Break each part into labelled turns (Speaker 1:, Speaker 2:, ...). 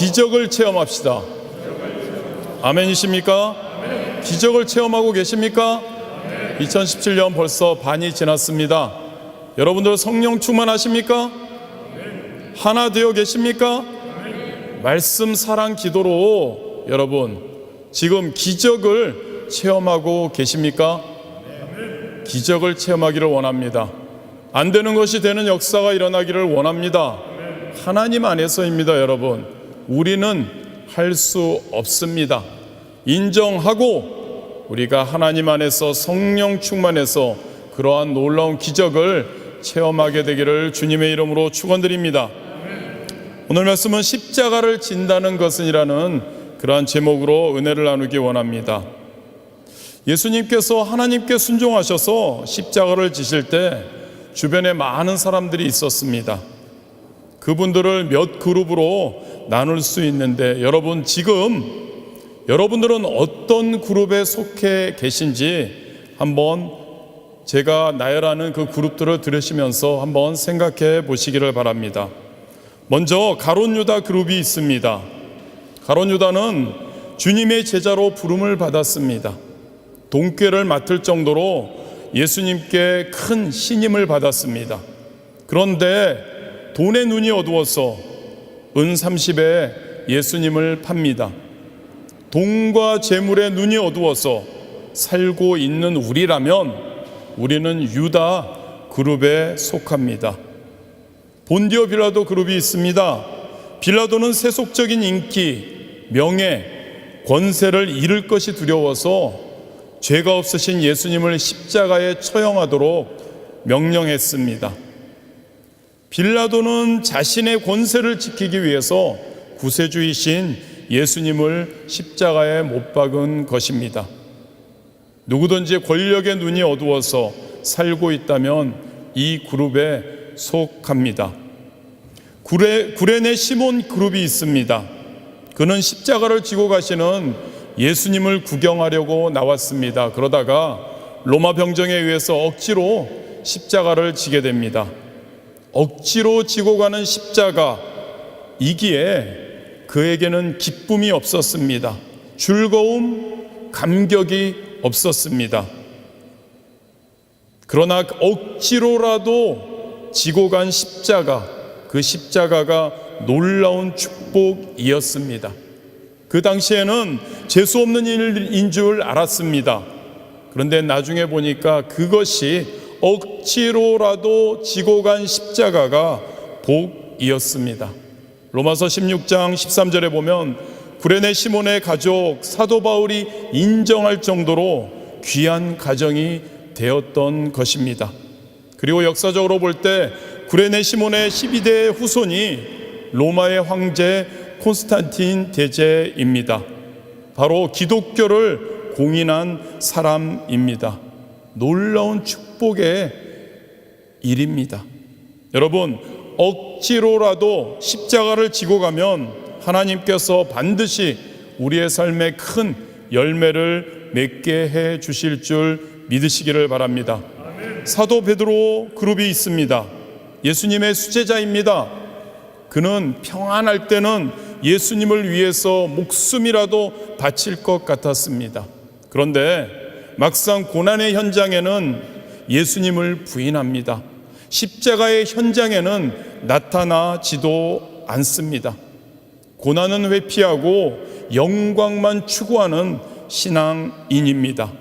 Speaker 1: 기적을 체험합시다. 아멘이십니까? 기적을 체험하고 계십니까? 2017년 벌써 반이 지났습니다. 여러분들 성령 충만하십니까? 하나 되어 계십니까? 말씀, 사랑, 기도로 여러분 지금 기적을 체험하고 계십니까? 기적을 체험하기를 원합니다. 안 되는 것이 되는 역사가 일어나기를 원합니다. 하나님 안에서입니다. 여러분, 우리는 할 수 없습니다. 인정하고 우리가 하나님 안에서 성령 충만해서 그러한 놀라운 기적을 체험하게 되기를 주님의 이름으로 축원드립니다. 오늘 말씀은 십자가를 진다는 것은이라는 그러한 제목으로 은혜를 나누기 원합니다. 예수님께서 하나님께 순종하셔서 십자가를 지실 때 주변에 많은 사람들이 있었습니다. 그분들을 몇 그룹으로 나눌 수 있는데 여러분 지금 여러분들은 어떤 그룹에 속해 계신지 한번 제가 나열하는 그 그룹들을 들으시면서 한번 생각해 보시기를 바랍니다. 먼저 가룟 유다 그룹이 있습니다. 가룟 유다는 주님의 제자로 부름을 받았습니다. 동궤를 맡을 정도로 예수님께 큰 신임을 받았습니다. 그런데 돈의 눈이 어두워서 은 30에 예수님을 팝니다. 돈과 재물의 눈이 어두워서 살고 있는 우리라면 우리는 유다 그룹에 속합니다. 본디오 빌라도 그룹이 있습니다. 빌라도는 세속적인 인기, 명예, 권세를 잃을 것이 두려워서 죄가 없으신 예수님을 십자가에 처형하도록 명령했습니다. 빌라도는 자신의 권세를 지키기 위해서 구세주이신 예수님을 십자가에 못 박은 것입니다. 누구든지 권력의 눈이 어두워서 살고 있다면 이 그룹에 속합니다. 구레네 시몬 그룹이 있습니다. 그는 십자가를 지고 가시는 예수님을 구경하려고 나왔습니다. 그러다가 로마 병정에 의해서 억지로 십자가를 지게 됩니다. 억지로 지고 가는 십자가이기에 그에게는 기쁨이 없었습니다. 즐거움, 감격이 없었습니다. 그러나 억지로라도 지고 간 십자가, 그 십자가가 놀라운 축복이었습니다. 그 당시에는 재수 없는 일인 줄 알았습니다. 그런데 나중에 보니까 그것이 억지로라도 지고 간 십자가가 복이었습니다. 로마서 16장 13절에 보면 구레네 시몬의 가족 사도 바울이 인정할 정도로 귀한 가정이 되었던 것입니다. 그리고 역사적으로 볼 때 구레네 시몬의 12대 후손이 로마의 황제 콘스탄틴 대제입니다. 바로 기독교를 공인한 사람입니다. 놀라운 축복의 일입니다. 여러분, 억지로라도 십자가를 지고 가면 하나님께서 반드시 우리의 삶에 큰 열매를 맺게 해 주실 줄 믿으시기를 바랍니다. 사도 베드로 그룹이 있습니다. 예수님의 수제자입니다. 그는 평안할 때는 예수님을 위해서 목숨이라도 바칠 것 같았습니다. 그런데 막상 고난의 현장에는 예수님을 부인합니다. 십자가의 현장에는 나타나지도 않습니다. 고난은 회피하고 영광만 추구하는 신앙인입니다.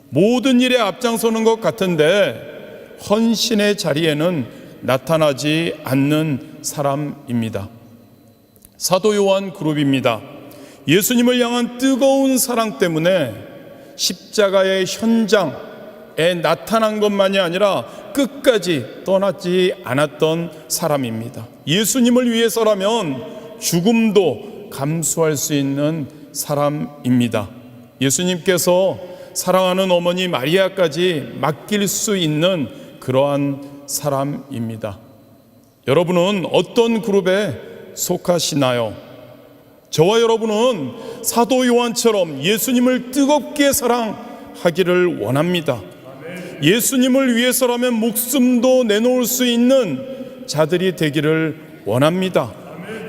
Speaker 1: 모든 일에 앞장서는 것 같은데 헌신의 자리에는 나타나지 않는 사람입니다. 사도 요한 그룹입니다. 예수님을 향한 뜨거운 사랑 때문에 십자가의 현장에 나타난 것만이 아니라 끝까지 떠나지 않았던 사람입니다. 예수님을 위해서라면 죽음도 감수할 수 있는 사람입니다. 예수님께서 사랑하는 어머니 마리아까지 맡길 수 있는 그러한 사람입니다. 여러분은 어떤 그룹에 속하시나요? 저와 여러분은 사도 요한처럼 예수님을 뜨겁게 사랑하기를 원합니다. 예수님을 위해서라면 목숨도 내놓을 수 있는 자들이 되기를 원합니다.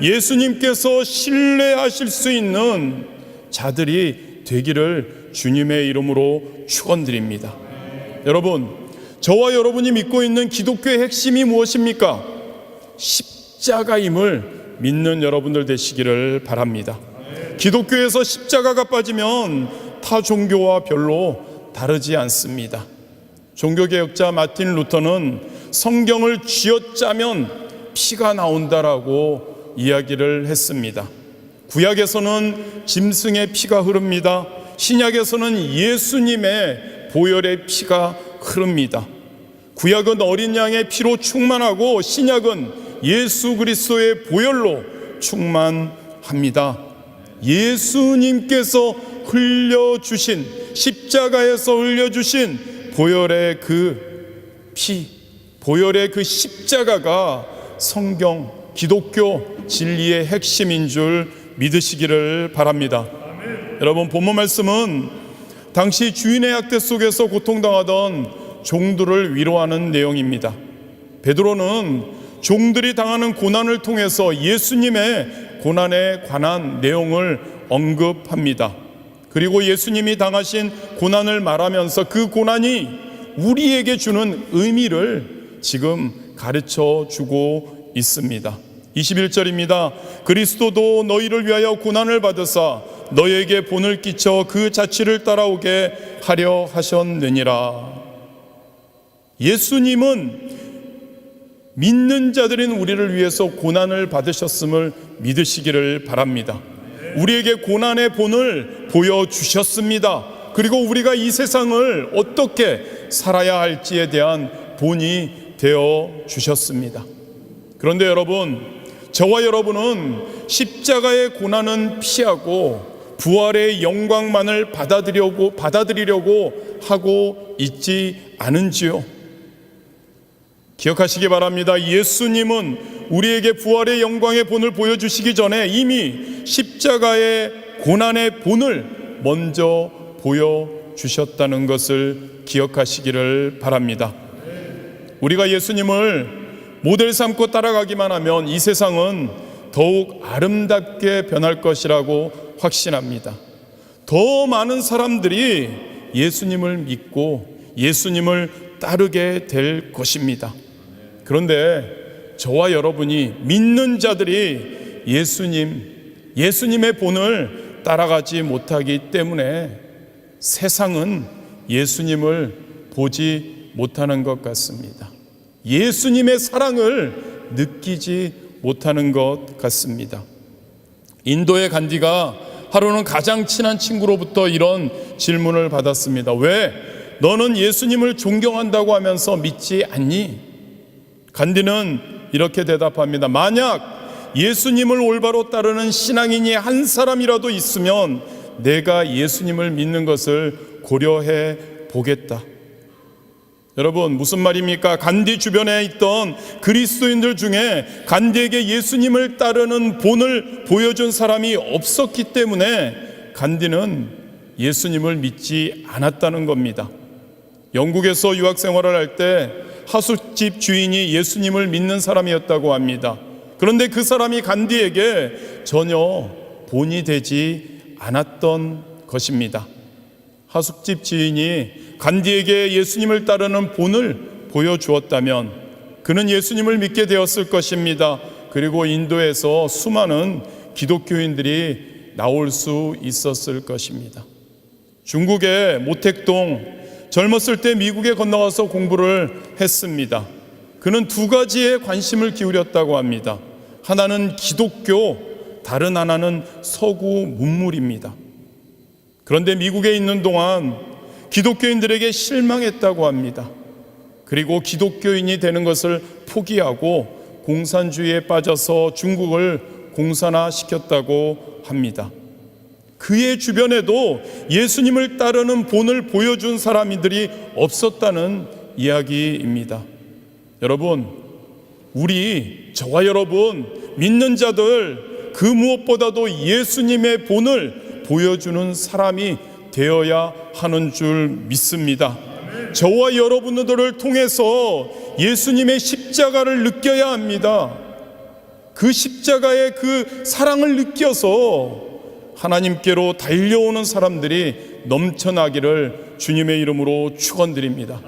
Speaker 1: 예수님께서 신뢰하실 수 있는 자들이 되기를 주님의 이름으로 축원드립니다. 여러분, 저와 여러분이 믿고 있는 기독교의 핵심이 무엇입니까? 십자가임을 믿는 여러분들 되시기를 바랍니다. 기독교에서 십자가가 빠지면 타 종교와 별로 다르지 않습니다. 종교개혁자 마틴 루터는 성경을 쥐어짜면 피가 나온다라고 이야기를 했습니다. 구약에서는 짐승의 피가 흐릅니다. 신약에서는 예수님의 보혈의 피가 흐릅니다. 구약은 어린 양의 피로 충만하고 신약은 예수 그리스도의 보혈로 충만합니다. 예수님께서 흘려주신, 십자가에서 흘려주신 보혈의 그 피, 보혈의 그 십자가가 성경, 기독교 진리의 핵심인 줄 믿으시기를 바랍니다. 여러분, 본문 말씀은 당시 주인의 학대 속에서 고통당하던 종들을 위로하는 내용입니다. 베드로는 종들이 당하는 고난을 통해서 예수님의 고난에 관한 내용을 언급합니다. 그리고 예수님이 당하신 고난을 말하면서 그 고난이 우리에게 주는 의미를 지금 가르쳐 주고 있습니다. 21절입니다. 그리스도도 너희를 위하여 고난을 받으사 너희에게 본을 끼쳐 그 자취를 따라오게 하려 하셨느니라. 예수님은 믿는 자들인 우리를 위해서 고난을 받으셨음을 믿으시기를 바랍니다. 우리에게 고난의 본을 보여주셨습니다. 그리고 우리가 이 세상을 어떻게 살아야 할지에 대한 본이 되어 주셨습니다. 그런데 여러분, 저와 여러분은 십자가의 고난은 피하고 부활의 영광만을 받아들이려고 하고 있지 않은지요? 기억하시기 바랍니다. 예수님은 우리에게 부활의 영광의 본을 보여주시기 전에 이미 십자가의 고난의 본을 먼저 보여주셨다는 것을 기억하시기를 바랍니다. 우리가 예수님을 모델 삼고 따라가기만 하면 이 세상은 더욱 아름답게 변할 것이라고 확신합니다. 더 많은 사람들이 예수님을 믿고 예수님을 따르게 될 것입니다. 그런데 저와 여러분이 믿는 자들이 예수님의 본을 따라가지 못하기 때문에 세상은 예수님을 보지 못하는 것 같습니다. 예수님의 사랑을 느끼지 못하는 것 같습니다. 인도의 간디가 하루는 가장 친한 친구로부터 이런 질문을 받았습니다. 왜 너는 예수님을 존경한다고 하면서 믿지 않니? 간디는 이렇게 대답합니다. 만약 예수님을 올바로 따르는 신앙인이 한 사람이라도 있으면 내가 예수님을 믿는 것을 고려해 보겠다. 여러분, 무슨 말입니까? 간디 주변에 있던 그리스도인들 중에 간디에게 예수님을 따르는 본을 보여준 사람이 없었기 때문에 간디는 예수님을 믿지 않았다는 겁니다. 영국에서 유학 생활을 할 때 하숙집 주인이 예수님을 믿는 사람이었다고 합니다. 그런데 그 사람이 간디에게 전혀 본이 되지 않았던 것입니다. 하숙집 주인이 간디에게 예수님을 따르는 본을 보여주었다면 그는 예수님을 믿게 되었을 것입니다. 그리고 인도에서 수많은 기독교인들이 나올 수 있었을 것입니다. 중국의 모택동, 젊었을 때 미국에 건너가서 공부를 했습니다. 그는 두 가지에 관심을 기울였다고 합니다. 하나는 기독교, 다른 하나는 서구 문물입니다. 그런데 미국에 있는 동안 기독교인들에게 실망했다고 합니다. 그리고 기독교인이 되는 것을 포기하고 공산주의에 빠져서 중국을 공산화시켰다고 합니다. 그의 주변에도 예수님을 따르는 본을 보여준 사람들이 없었다는 이야기입니다. 여러분, 저와 여러분 믿는 자들 그 무엇보다도 예수님의 본을 보여주는 사람이 되어야 하는 줄 믿습니다. 저와 여러분들을 통해서 예수님의 십자가를 느껴야 합니다. 그 십자가의 그 사랑을 느껴서 하나님께로 달려오는 사람들이 넘쳐나기를 주님의 이름으로 축원드립니다.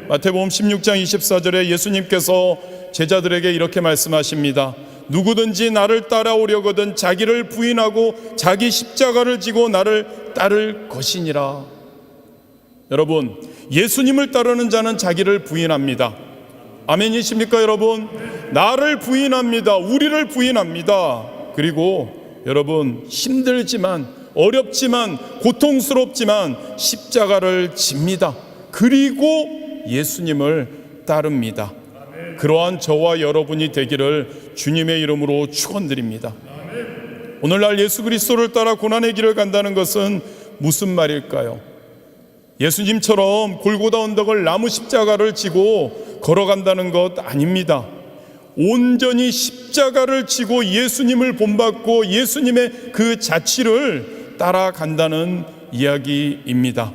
Speaker 1: 마태복음 16장 24절에 예수님께서 제자들에게 이렇게 말씀하십니다. 누구든지 나를 따라오려거든 자기를 부인하고 자기 십자가를 지고 나를 따를 것이니라. 여러분, 예수님을 따르는 자는 자기를 부인합니다. 아멘이십니까 여러분? 나를 부인합니다. 우리를 부인합니다. 그리고 여러분, 힘들지만 어렵지만 고통스럽지만 십자가를 집니다. 그리고 예수님을 따릅니다. 그러한 저와 여러분이 되기를 주님의 이름으로 축원드립니다. 오늘날 예수 그리스도를 따라 고난의 길을 간다는 것은 무슨 말일까요? 예수님처럼 골고다 언덕을 나무 십자가를 지고 걸어간다는 것 아닙니다. 온전히 십자가를 지고 예수님을 본받고 예수님의 그 자취를 따라간다는 이야기입니다.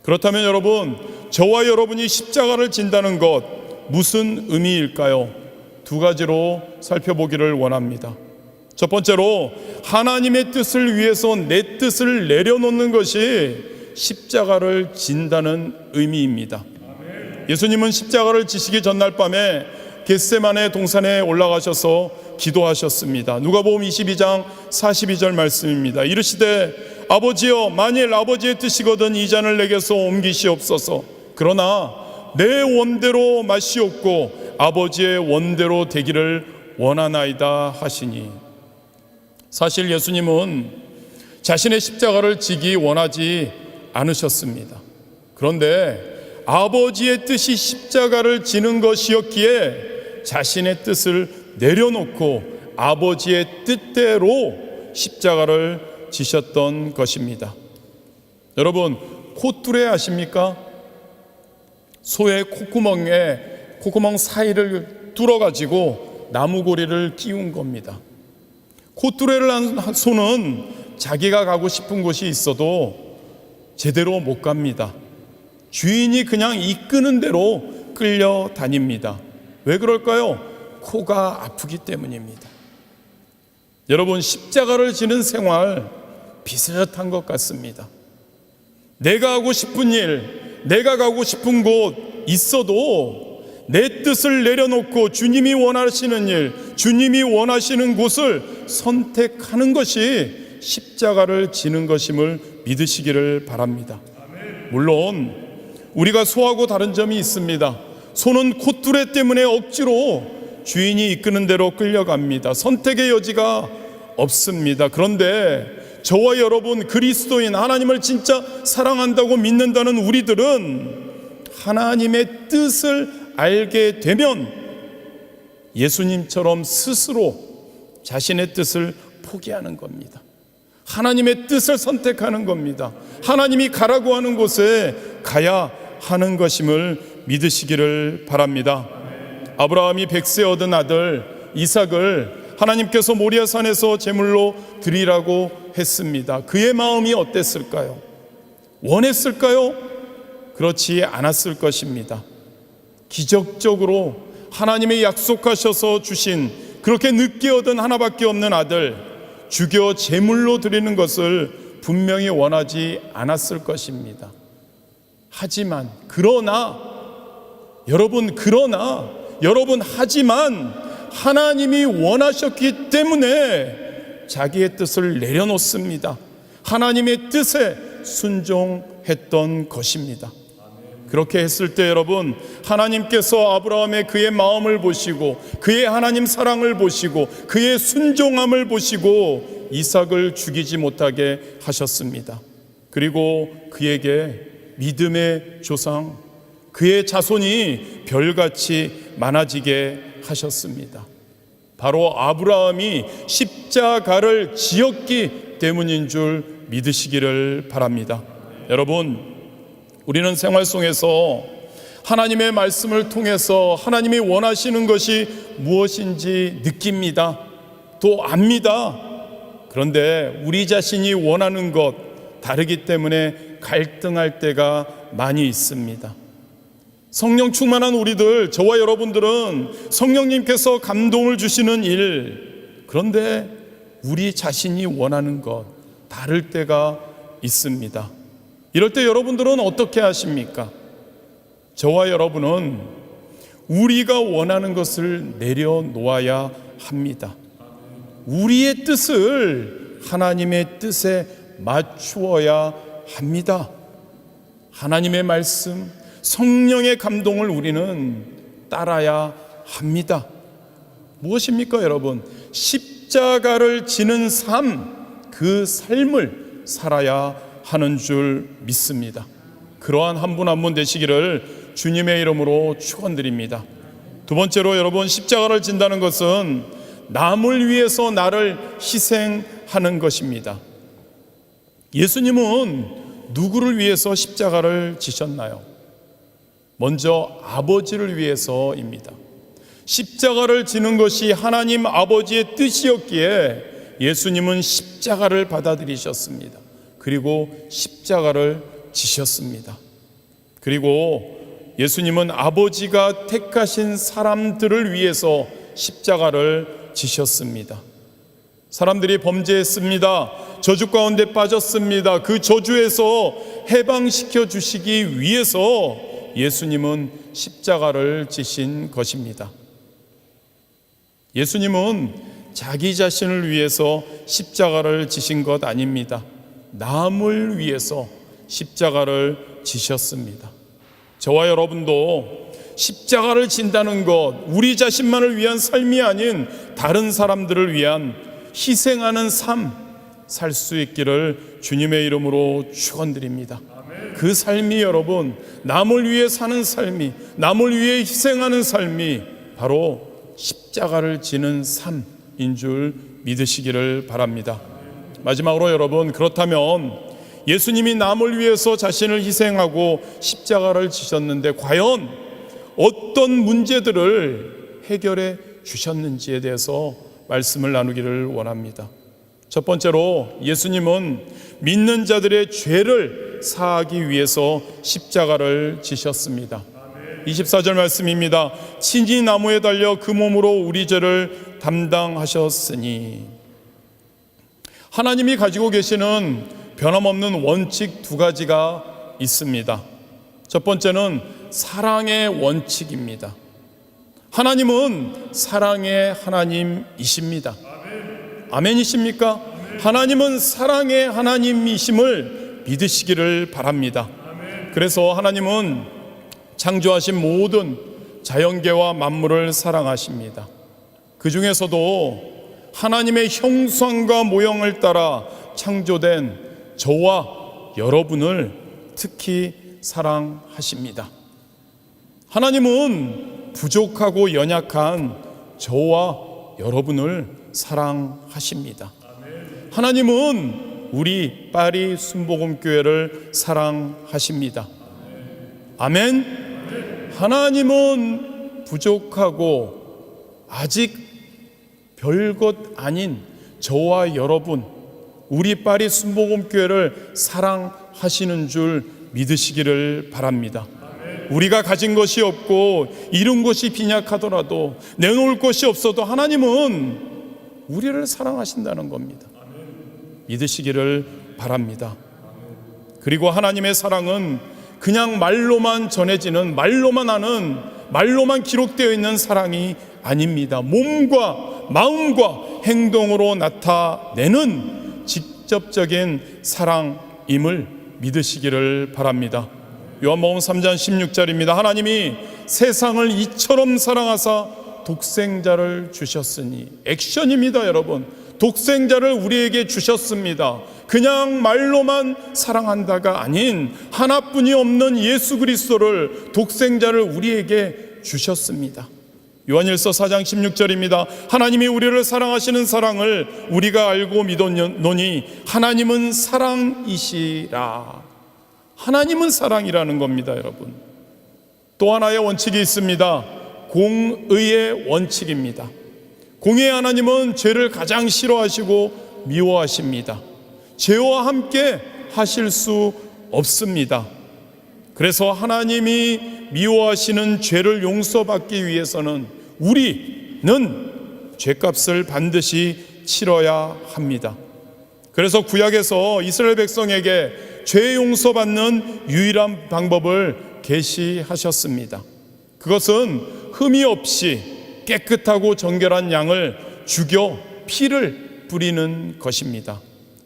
Speaker 1: 그렇다면 여러분, 저와 여러분이 십자가를 진다는 것 무슨 의미일까요? 두 가지로 살펴보기를 원합니다. 첫 번째로, 하나님의 뜻을 위해서 내 뜻을 내려놓는 것이 십자가를 진다는 의미입니다. 예수님은 십자가를 지시기 전날 밤에 겟세마네 동산에 올라가셔서 기도하셨습니다. 누가복음 22장 42절 말씀입니다. 이르시되 아버지여, 만일 아버지의 뜻이거든 이 잔을 내게서 옮기시옵소서. 그러나 내 원대로 마시옵고 아버지의 원대로 되기를 원하나이다 하시니. 사실 예수님은 자신의 십자가를 지기 원하지 않으셨습니다. 그런데 아버지의 뜻이 십자가를 지는 것이었기에 자신의 뜻을 내려놓고 아버지의 뜻대로 십자가를 지셨던 것입니다. 여러분, 콧뚜레 아십니까? 소의 콧구멍 사이를 뚫어가지고 나무고리를 끼운 겁니다. 콧뚜레를 한 소는 자기가 가고 싶은 곳이 있어도 제대로 못 갑니다. 주인이 그냥 이끄는 대로 끌려다닙니다. 왜 그럴까요? 코가 아프기 때문입니다. 여러분, 십자가를 지는 생활 비슷한 것 같습니다. 내가 하고 싶은 일, 내가 가고 싶은 곳 있어도 내 뜻을 내려놓고 주님이 원하시는 일, 주님이 원하시는 곳을 선택하는 것이 십자가를 지는 것임을 믿으시기를 바랍니다. 물론 우리가 소하고 다른 점이 있습니다. 소는 콧뚜레 때문에 억지로 주인이 이끄는 대로 끌려갑니다. 선택의 여지가 없습니다. 그런데 저와 여러분, 그리스도인, 하나님을 진짜 사랑한다고 믿는다는 우리들은 하나님의 뜻을 알게 되면 예수님처럼 스스로 자신의 뜻을 포기하는 겁니다. 하나님의 뜻을 선택하는 겁니다. 하나님이 가라고 하는 곳에 가야 하는 것임을 믿으시기를 바랍니다. 아브라함이 100세 얻은 아들 이삭을 하나님께서 모리아산에서 제물로 드리라고 했습니다. 그의 마음이 어땠을까요? 원했을까요? 그렇지 않았을 것입니다. 기적적으로 하나님의 약속하셔서 주신 그렇게 늦게 얻은 하나밖에 없는 아들 죽여 제물로 드리는 것을 분명히 원하지 않았을 것입니다. 하지만 하지만 하나님이 원하셨기 때문에 자기의 뜻을 내려놓습니다. 하나님의 뜻에 순종했던 것입니다. 그렇게 했을 때 여러분, 하나님께서 아브라함의 그의 마음을 보시고 그의 하나님 사랑을 보시고 그의 순종함을 보시고 이삭을 죽이지 못하게 하셨습니다. 그리고 그에게 믿음의 조상, 그의 자손이 별같이 많아지게 하셨습니다. 바로 아브라함이 십자가를 지었기 때문인 줄 믿으시기를 바랍니다. 여러분, 우리는 생활 속에서 하나님의 말씀을 통해서 하나님이 원하시는 것이 무엇인지 느낍니다. 또 압니다. 그런데 우리 자신이 원하는 것 다르기 때문에 갈등할 때가 많이 있습니다. 성령 충만한 우리들, 저와 여러분들은 성령님께서 감동을 주시는 일, 그런데 우리 자신이 원하는 것 다를 때가 있습니다. 이럴 때 여러분들은 어떻게 하십니까? 저와 여러분은 우리가 원하는 것을 내려놓아야 합니다. 우리의 뜻을 하나님의 뜻에 맞추어야 합니다. 하나님의 말씀, 성령의 감동을 우리는 따라야 합니다. 무엇입니까, 여러분? 십자가를 지는 삶, 그 삶을 살아야 하는 줄 믿습니다. 그러한 한 분 한 분 되시기를 주님의 이름으로 축원드립니다. 두 번째로 여러분, 십자가를 진다는 것은 남을 위해서 나를 희생하는 것입니다. 예수님은 누구를 위해서 십자가를 지셨나요? 먼저 아버지를 위해서입니다. 십자가를 지는 것이 하나님 아버지의 뜻이었기에 예수님은 십자가를 받아들이셨습니다. 그리고 십자가를 지셨습니다. 그리고 예수님은 아버지가 택하신 사람들을 위해서 십자가를 지셨습니다. 사람들이 범죄했습니다. 저주 가운데 빠졌습니다. 그 저주에서 해방시켜 주시기 위해서 예수님은 십자가를 지신 것입니다. 예수님은 자기 자신을 위해서 십자가를 지신 것 아닙니다. 남을 위해서 십자가를 지셨습니다. 저와 여러분도 십자가를 진다는 것, 우리 자신만을 위한 삶이 아닌 다른 사람들을 위한 희생하는 삶 살 수 있기를 주님의 이름으로 축원드립니다. 그 삶이 여러분, 남을 위해 사는 삶이, 남을 위해 희생하는 삶이 바로 십자가를 지는 삶인 줄 믿으시기를 바랍니다. 마지막으로 여러분, 그렇다면 예수님이 남을 위해서 자신을 희생하고 십자가를 지셨는데 과연 어떤 문제들을 해결해 주셨는지에 대해서 말씀을 나누기를 원합니다. 첫 번째로 예수님은 믿는 자들의 죄를 사하기 위해서 십자가를 지셨습니다. 24절 말씀입니다. 친히 나무에 달려 그 몸으로 우리 죄를 담당하셨으니. 하나님이 가지고 계시는 변함없는 원칙 두 가지가 있습니다. 첫 번째는 사랑의 원칙입니다. 하나님은 사랑의 하나님이십니다. 아멘이십니까? 하나님은 사랑의 하나님이심을 믿으시기를 바랍니다. 그래서 하나님은 창조하신 모든 자연계와 만물을 사랑하십니다. 그 중에서도 하나님의 형상과 모형을 따라 창조된 저와 여러분을 특히 사랑하십니다. 하나님은 부족하고 연약한 저와 여러분을 사랑하십니다. 하나님은 우리 파리 순복음교회를 사랑하십니다. 아멘. 하나님은 부족하고 아직 별것 아닌 저와 여러분, 우리 파리 순복음교회를 사랑하시는 줄 믿으시기를 바랍니다. 우리가 가진 것이 없고 이룬 것이 빈약하더라도, 내놓을 것이 없어도 하나님은 우리를 사랑하신다는 겁니다. 믿으시기를 바랍니다. 그리고 하나님의 사랑은 그냥 말로만 전해지는, 말로만 하는, 말로만 기록되어 있는 사랑이 아닙니다. 몸과 마음과 행동으로 나타내는 직접적인 사랑임을 믿으시기를 바랍니다. 요한복음 3장 16절입니다. 하나님이 세상을 이처럼 사랑하사 독생자를 주셨으니. 액션입니다, 여러분. 독생자를 우리에게 주셨습니다. 그냥 말로만 사랑한다가 아닌 하나뿐이 없는 예수 그리스도를, 독생자를 우리에게 주셨습니다. 요한일서 4장 16절입니다. 하나님이 우리를 사랑하시는 사랑을 우리가 알고 믿었노니 하나님은 사랑이시라. 하나님은 사랑이라는 겁니다, 여러분. 또 하나의 원칙이 있습니다. 공의의 원칙입니다. 공의의 하나님은 죄를 가장 싫어하시고 미워하십니다. 죄와 함께 하실 수 없습니다. 그래서 하나님이 미워하시는 죄를 용서받기 위해서는 우리는 죄값을 반드시 치러야 합니다. 그래서 구약에서 이스라엘 백성에게 죄 용서받는 유일한 방법을 계시하셨습니다. 그것은 흠이 없이 깨끗하고 정결한 양을 죽여 피를 뿌리는 것입니다.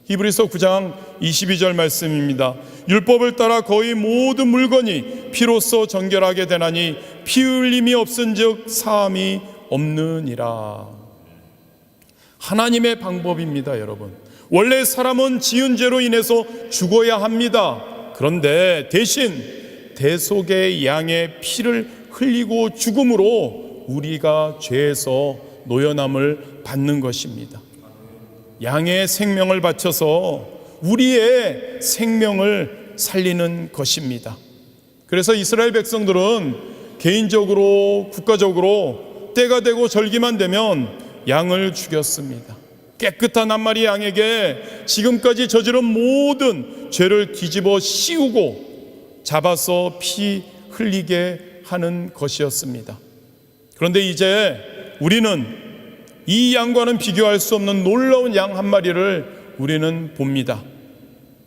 Speaker 1: 히브리서 9장 22절 말씀입니다. 율법을 따라 거의 모든 물건이 피로써 정결하게 되나니 피 흘림이 없은즉 사함이 없느니라. 하나님의 방법입니다, 여러분. 원래 사람은 지은 죄로 인해서 죽어야 합니다. 그런데 대신 대속의 양의 피를 흘리고 죽음으로 우리가 죄에서 노연함을 받는 것입니다. 양의 생명을 바쳐서 우리의 생명을 살리는 것입니다. 그래서 이스라엘 백성들은 개인적으로 국가적으로 때가 되고 절기만 되면 양을 죽였습니다. 깨끗한 한 마리 양에게 지금까지 저지른 모든 죄를 뒤집어 씌우고 잡아서 피 흘리게 하는 것이었습니다. 그런데 이제 우리는 이 양과는 비교할 수 없는 놀라운 양 한 마리를 우리는 봅니다.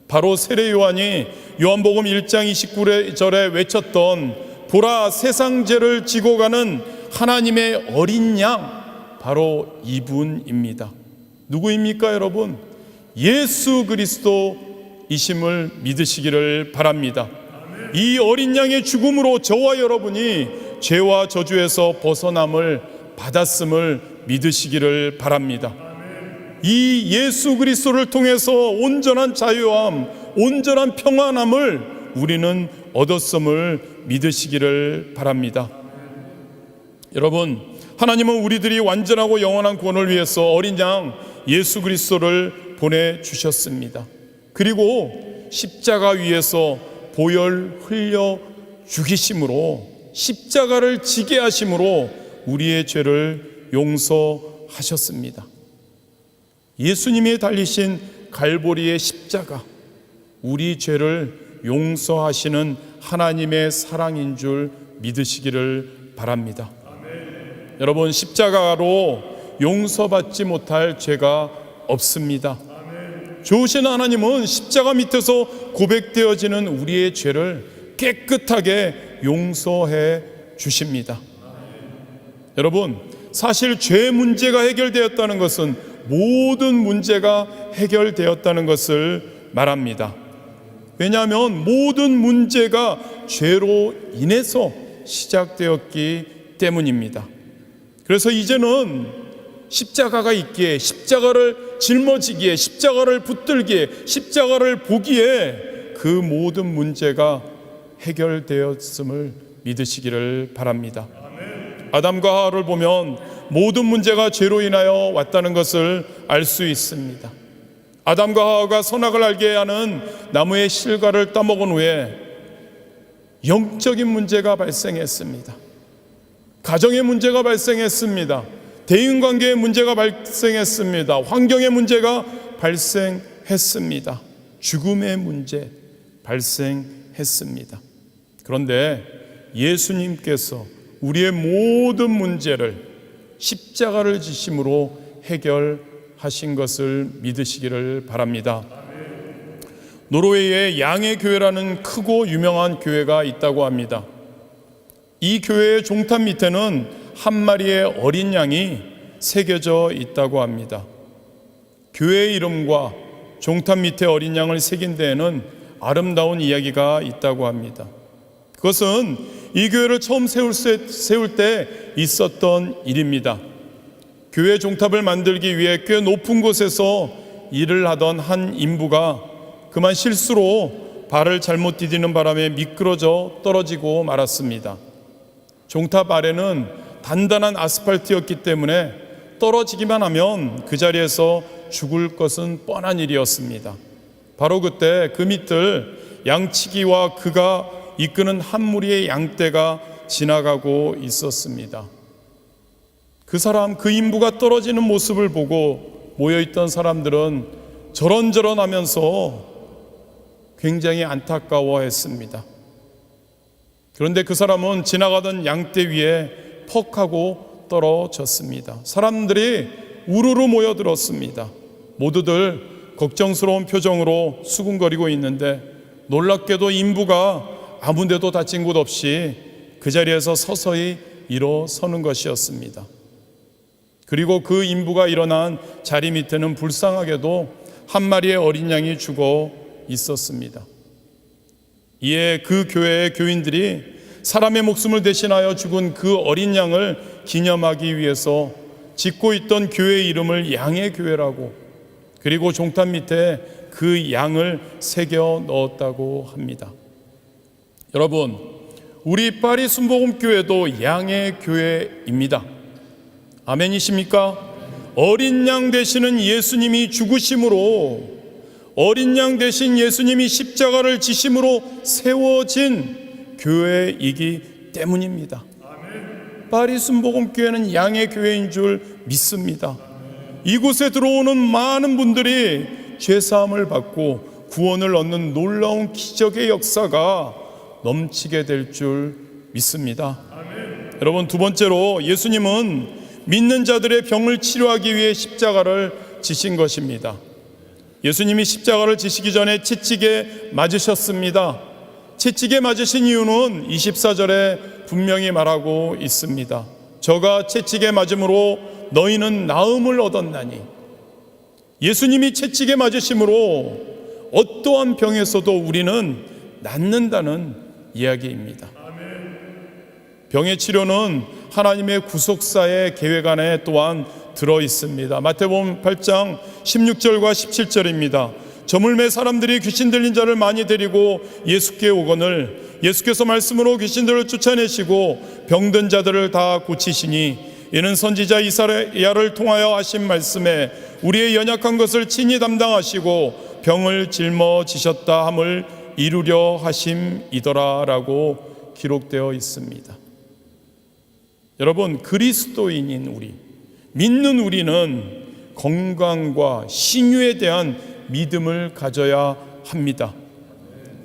Speaker 1: 바로 세례 요한이 요한복음 1장 29절에 외쳤던 보라 세상 죄를 지고 가는 하나님의 어린 양, 바로 이분입니다. 누구입니까, 여러분? 예수 그리스도이심을 믿으시기를 바랍니다. 이 어린 양의 죽음으로 저와 여러분이 죄와 저주에서 벗어남을 받았음을 믿으시기를 바랍니다. 이 예수 그리스도를 통해서 온전한 자유함, 온전한 평안함을 우리는 얻었음을 믿으시기를 바랍니다. 여러분, 하나님은 우리들이 완전하고 영원한 구원을 위해서 어린 양 예수 그리스도를 보내주셨습니다. 그리고 십자가 위에서 보혈 흘려 죽이심으로, 십자가를 지게 하심으로 우리의 죄를 용서하셨습니다. 예수님이 달리신 갈보리의 십자가, 우리 죄를 용서하시는 하나님의 사랑인 줄 믿으시기를 바랍니다. 아멘. 여러분, 십자가로 용서받지 못할 죄가 없습니다. 아멘. 좋으신 하나님은 십자가 밑에서 고백되어지는 우리의 죄를 깨끗하게 용서해 주십니다. 여러분, 사실 죄 문제가 해결되었다는 것은 모든 문제가 해결되었다는 것을 말합니다. 왜냐하면 모든 문제가 죄로 인해서 시작되었기 때문입니다. 그래서 이제는 십자가가 있기에, 십자가를 짊어지기에, 십자가를 붙들기에, 십자가를 보기에 그 모든 문제가 해결되었음을 믿으시기를 바랍니다. 아담과 하와를 보면 모든 문제가 죄로 인하여 왔다는 것을 알 수 있습니다. 아담과 하와가 선악을 알게 하는 나무의 실과를 따먹은 후에 영적인 문제가 발생했습니다. 가정의 문제가 발생했습니다. 대인관계의 문제가 발생했습니다. 환경의 문제가 발생했습니다. 죽음의 문제 발생했습니다. 그런데 예수님께서 우리의 모든 문제를 십자가를 지심으로 해결하신 것을 믿으시기를 바랍니다. 노르웨이에 양의 교회라는 크고 유명한 교회가 있다고 합니다. 이 교회의 종탑 밑에는 한 마리의 어린 양이 새겨져 있다고 합니다. 교회의 이름과 종탑 밑에 어린 양을 새긴 데에는 아름다운 이야기가 있다고 합니다. 그것은 이 교회를 처음 세울 때 있었던 일입니다. 교회 종탑을 만들기 위해 꽤 높은 곳에서 일을 하던 한 인부가 그만 실수로 발을 잘못 디디는 바람에 미끄러져 떨어지고 말았습니다. 종탑 아래는 단단한 아스팔트였기 때문에 떨어지기만 하면 그 자리에서 죽을 것은 뻔한 일이었습니다. 바로 그때 그 밑을 양치기와 그가 이끄는 한 무리의 양떼가 지나가고 있었습니다. 그 인부가 떨어지는 모습을 보고 모여있던 사람들은 저런저런 하면서 굉장히 안타까워했습니다. 그런데 그 사람은 지나가던 양떼 위에 퍽 하고 떨어졌습니다. 사람들이 우르르 모여들었습니다. 모두들 걱정스러운 표정으로 수군거리고 있는데 놀랍게도 인부가 아무데도 다친 곳 없이 그 자리에서 서서히 일어서는 것이었습니다. 그리고 그 인부가 일어난 자리 밑에는 불쌍하게도 한 마리의 어린 양이 죽어 있었습니다. 이에 그 교회의 교인들이 사람의 목숨을 대신하여 죽은 그 어린 양을 기념하기 위해서 짓고 있던 교회 이름을 양의 교회라고, 그리고 종탄 밑에 그 양을 새겨 넣었다고 합니다. 여러분, 우리 파리 순복음교회도 양의 교회입니다. 아멘이십니까? 어린 양 되시는 예수님이 죽으심으로, 어린 양 되신 예수님이 십자가를 지심으로 세워진 교회이기 때문입니다. 파리 순복음교회는 양의 교회인 줄 믿습니다. 이곳에 들어오는 많은 분들이 죄사함을 받고 구원을 얻는 놀라운 기적의 역사가 넘치게 될 줄 믿습니다. 여러분, 두 번째로 예수님은 믿는 자들의 병을 치료하기 위해 십자가를 지신 것입니다. 예수님이 십자가를 지시기 전에 채찍에 맞으셨습니다. 채찍에 맞으신 이유는 24절에 분명히 말하고 있습니다. 저가 채찍에 맞음으로 너희는 나음을 얻었나니. 예수님이 채찍에 맞으심으로 어떠한 병에서도 우리는 낫는다는 이야기입니다. 병의 치료는 하나님의 구속사의 계획 안에 또한 들어 있습니다. 마태복음 8장 16절과 17절입니다. 저물매 사람들이 귀신 들린 자를 많이 데리고 예수께 오거늘 예수께서 말씀으로 귀신들을 쫓아내시고 병든 자들을 다 고치시니 이는 선지자 이사야를 통하여 하신 말씀에 우리의 연약한 것을 친히 담당하시고 병을 짊어지셨다 함을 이루려 하심이더라 라고 기록되어 있습니다. 여러분, 그리스도인인 우리, 믿는 우리는 건강과 신유에 대한 믿음을 가져야 합니다.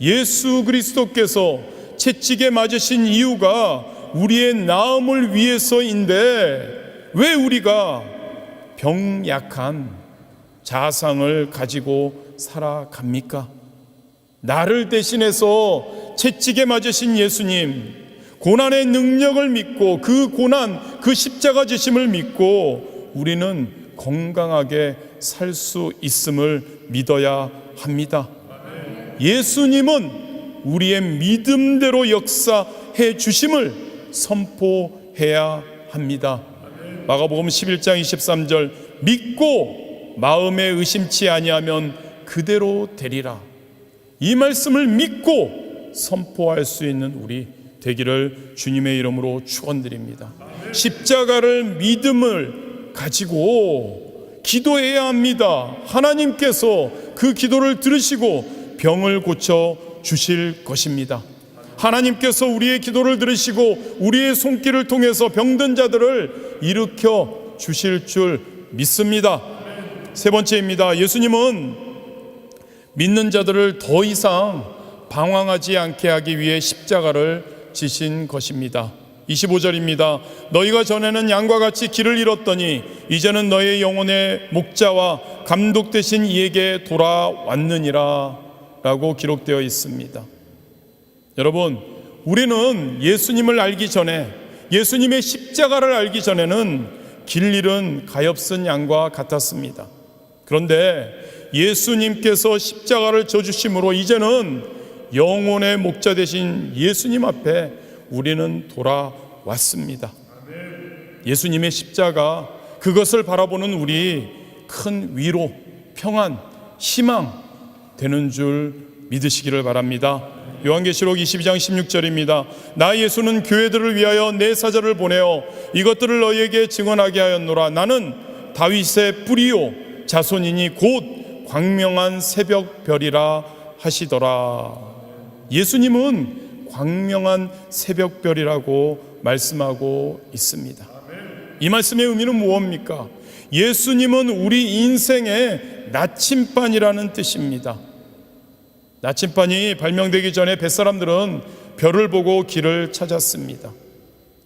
Speaker 1: 예수 그리스도께서 채찍에 맞으신 이유가 우리의 나음을 위해서인데 왜 우리가 병약한 자상을 가지고 살아갑니까? 나를 대신해서 채찍에 맞으신 예수님, 고난의 능력을 믿고 그 고난, 그 십자가 지심을 믿고 우리는 건강하게 살 수 있음을 믿어야 합니다. 예수님은 우리의 믿음대로 역사해 주심을 선포해야 합니다. 마가복음 11장 23절 믿고 마음에 의심치 아니하면 그대로 되리라. 이 말씀을 믿고 선포할 수 있는 우리 되기를 주님의 이름으로 축원드립니다. 십자가를 믿음을 가지고 기도해야 합니다. 하나님께서 그 기도를 들으시고 병을 고쳐 주실 것입니다. 하나님께서 우리의 기도를 들으시고 우리의 손길을 통해서 병든 자들을 일으켜 주실 줄 믿습니다. 세 번째입니다. 예수님은 믿는 자들을 더 이상 방황하지 않게 하기 위해 십자가를 지신 것입니다. 25절입니다. 너희가 전에는 양과 같이 길을 잃었더니 이제는 너희 영혼의 목자와 감독 되신 이에게 돌아왔느니라 라고 기록되어 있습니다. 여러분, 우리는 예수님을 알기 전에, 예수님의 십자가를 알기 전에는 길 잃은 가엾은 양과 같았습니다. 그런데 예수님께서 십자가를 져주심으로 이제는 영혼의 목자 되신 예수님 앞에 우리는 돌아왔습니다. 예수님의 십자가, 그것을 바라보는 우리 큰 위로, 평안, 희망 되는 줄 믿으시기를 바랍니다. 요한계시록 22장 16절입니다. 나 예수는 교회들을 위하여 내 사자를 보내어 이것들을 너희에게 증언하게 하였노라. 나는 다윗의 뿌리요 자손이니 곧 광명한 새벽별이라 하시더라. 예수님은 광명한 새벽별이라고 말씀하고 있습니다. 이 말씀의 의미는 무엇입니까? 예수님은 우리 인생의 나침반이라는 뜻입니다. 나침반이 발명되기 전에 뱃사람들은 별을 보고 길을 찾았습니다.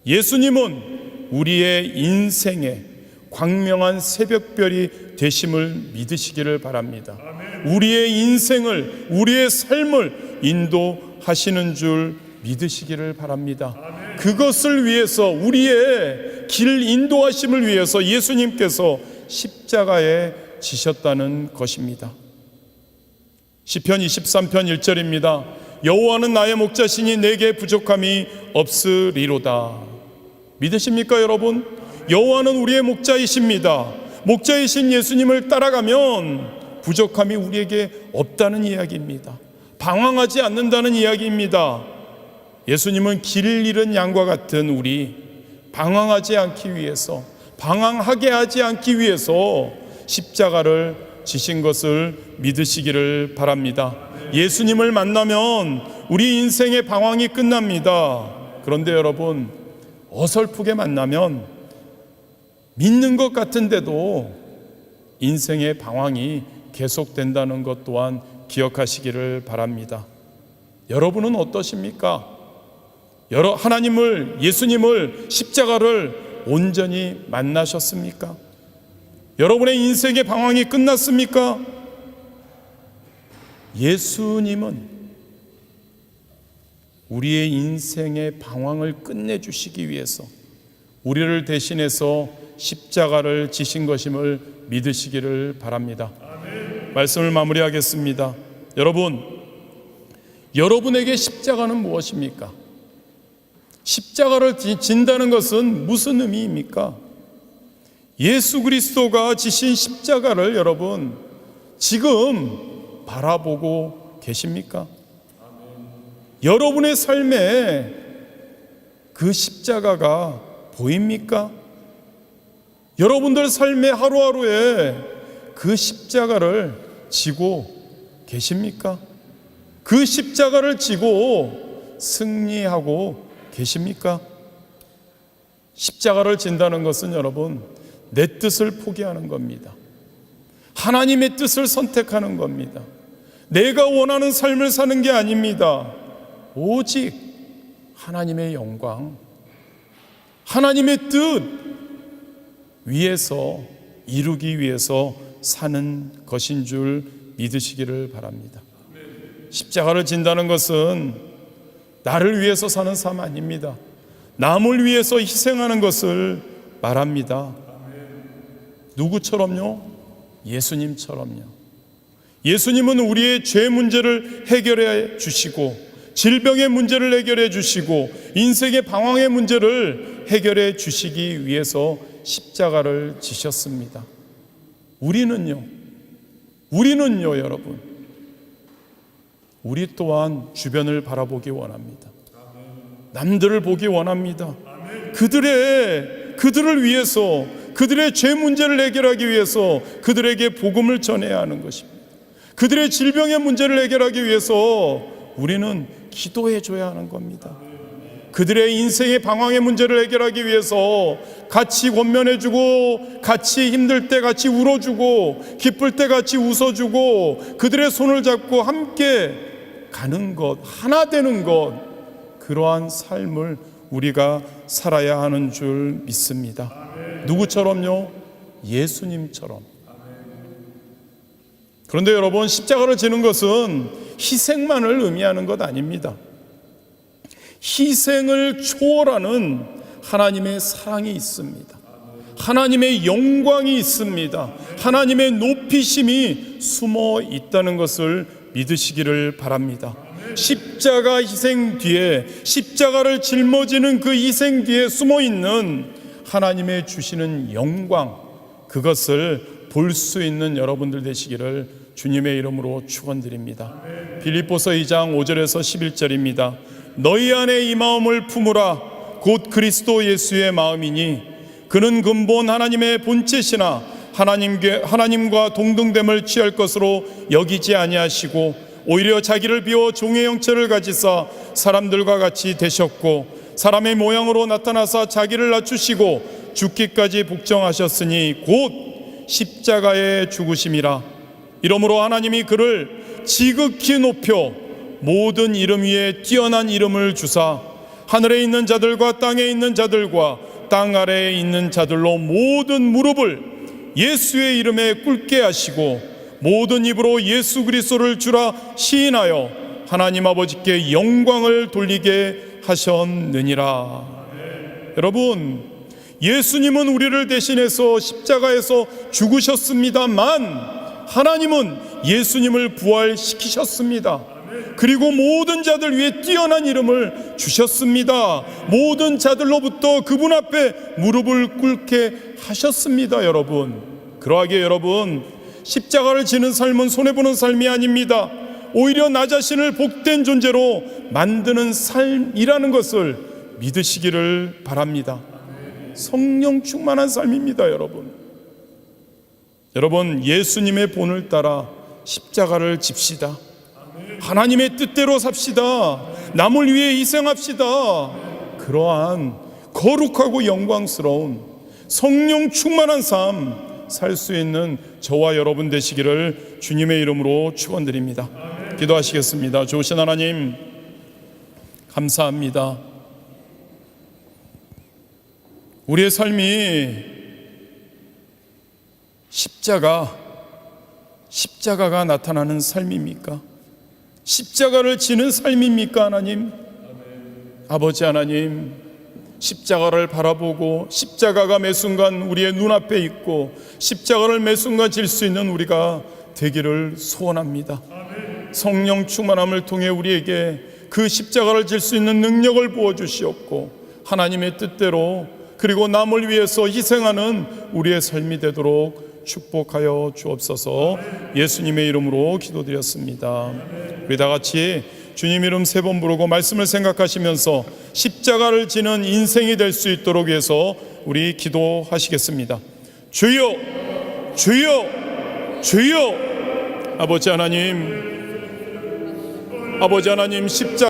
Speaker 1: 예수님은 우리의 인생의 광명한 새벽별이 되심을 믿으시기를 바랍니다. 우리의 인생을, 우리의 삶을 인도하시는 줄 믿으시기를 바랍니다. 그것을 위해서, 우리의 길 인도하심을 위해서 예수님께서 십자가에 지셨다는 것입니다. 시편 23편 1절입니다. 여호와는 나의 목자시니 내게 부족함이 없으리로다. 믿으십니까 여러분? 여호와는 우리의 목자이십니다. 목자이신 예수님을 따라가면 부족함이 우리에게 없다는 이야기입니다. 방황하지 않는다는 이야기입니다. 예수님은 길 잃은 양과 같은 우리 방황하지 않기 위해서, 방황하게 하지 않기 위해서 십자가를 지신 것을 믿으시기를 바랍니다. 예수님을 만나면 우리 인생의 방황이 끝납니다. 그런데 여러분, 어설프게 만나면 믿는 것 같은데도 인생의 방황이 계속된다는 것 또한 기억하시기를 바랍니다. 여러분은 어떠십니까? 하나님을, 예수님을, 십자가를 온전히 만나셨습니까? 여러분의 인생의 방황이 끝났습니까? 예수님은 우리의 인생의 방황을 끝내주시기 위해서 우리를 대신해서 십자가를 지신 것임을 믿으시기를 바랍니다. 말씀을 마무리하겠습니다. 여러분에게 십자가는 무엇입니까? 십자가를 진다는 것은 무슨 의미입니까? 예수 그리스도가 지신 십자가를 여러분 지금 바라보고 계십니까? 여러분의 삶에 그 십자가가 보입니까? 여러분들 삶의 하루하루에 그 십자가를 지고 계십니까? 그 십자가를 지고 승리하고 계십니까? 십자가를 진다는 것은 여러분 내 뜻을 포기하는 겁니다. 하나님의 뜻을 선택하는 겁니다. 내가 원하는 삶을 사는 게 아닙니다. 오직 하나님의 영광, 하나님의 뜻 위해서 이루기 위해서 사는 것인 줄 믿으시기를 바랍니다. 십자가를 진다는 것은 나를 위해서 사는 삶 아닙니다. 남을 위해서 희생하는 것을 말합니다. 누구처럼요? 예수님처럼요. 예수님은 우리의 죄 문제를 해결해 주시고 질병의 문제를 해결해 주시고 인생의 방황의 문제를 해결해 주시기 위해서 십자가를 지셨습니다. 우리는요 여러분, 우리 또한 주변을 바라보기 원합니다. 남들을 보기 원합니다. 그들을 위해서, 그들의 죄 문제를 해결하기 위해서 그들에게 복음을 전해야 하는 것입니다. 그들의 질병의 문제를 해결하기 위해서 우리는 기도해 줘야 하는 겁니다. 그들의 인생의 방황의 문제를 해결하기 위해서 같이 권면해주고, 같이 힘들 때 같이 울어주고, 기쁠 때 같이 웃어주고, 그들의 손을 잡고 함께 가는 것, 하나 되는 것, 그러한 삶을 우리가 살아야 하는 줄 믿습니다. 누구처럼요? 예수님처럼. 그런데 여러분, 십자가를 지는 것은 희생만을 의미하는 것 아닙니다. 희생을 초월하는 하나님의 사랑이 있습니다. 하나님의 영광이 있습니다. 하나님의 높이심이 숨어 있다는 것을 믿으시기를 바랍니다. 십자가 희생 뒤에, 십자가를 짊어지는 그 희생 뒤에 숨어 있는 하나님의 주시는 영광, 그것을 볼 수 있는 여러분들 되시기를 주님의 이름으로 축원드립니다. 빌립보서 2장 5절에서 11절입니다. 너희 안에 이 마음을 품으라. 곧 그리스도 예수의 마음이니 그는 근본 하나님의 본체시나 하나님과 동등됨을 취할 것으로 여기지 아니하시고 오히려 자기를 비워 종의 형체를 가지사 사람들과 같이 되셨고 사람의 모양으로 나타나사 자기를 낮추시고 죽기까지 복종하셨으니 곧 십자가의 죽으심이라. 이러므로 하나님이 그를 지극히 높여 모든 이름 위에 뛰어난 이름을 주사 하늘에 있는 자들과 땅에 있는 자들과 땅 아래에 있는 자들로 모든 무릎을 예수의 이름에 꿇게 하시고 모든 입으로 예수 그리스도를 주라 시인하여 하나님 아버지께 영광을 돌리게 하셨느니라. 여러분, 예수님은 우리를 대신해서 십자가에서 죽으셨습니다만 하나님은 예수님을 부활시키셨습니다. 그리고 모든 자들 위에 뛰어난 이름을 주셨습니다. 모든 자들로부터 그분 앞에 무릎을 꿇게 하셨습니다. 여러분, 그러하기에 여러분, 십자가를 지는 삶은 손해보는 삶이 아닙니다. 오히려 나 자신을 복된 존재로 만드는 삶이라는 것을 믿으시기를 바랍니다. 성령 충만한 삶입니다. 여러분, 예수님의 본을 따라 십자가를 집시다. 하나님의 뜻대로 삽시다. 남을 위해 희생합시다. 그러한 거룩하고 영광스러운 성령 충만한 삶 살 수 있는 저와 여러분 되시기를 주님의 이름으로 축원드립니다. 기도하시겠습니다. 좋으신 하나님, 감사합니다. 우리의 삶이 십자가가 나타나는 삶입니까? 십자가를 지는 삶입니까? 하나님, 아버지 하나님, 십자가를 바라보고 십자가가 매 순간 우리의 눈앞에 있고 십자가를 매 순간 질 수 있는 우리가 되기를 소원합니다. 성령 충만함을 통해 우리에게 그 십자가를 질 수 있는 능력을 부어주시옵고 하나님의 뜻대로 그리고 남을 위해서 희생하는 우리의 삶이 되도록 축복하여 주옵소서. 예수님의 이름으로 기도드렸습니다. 우리 다 같이 주님 이름 3번 부르고 말씀을 생각하시면서 십자가를 지는 인생이 될 수 있도록 해서 우리 기도하시겠습니다. 주여, 주여, 주여. 아버지 하나님, 십자가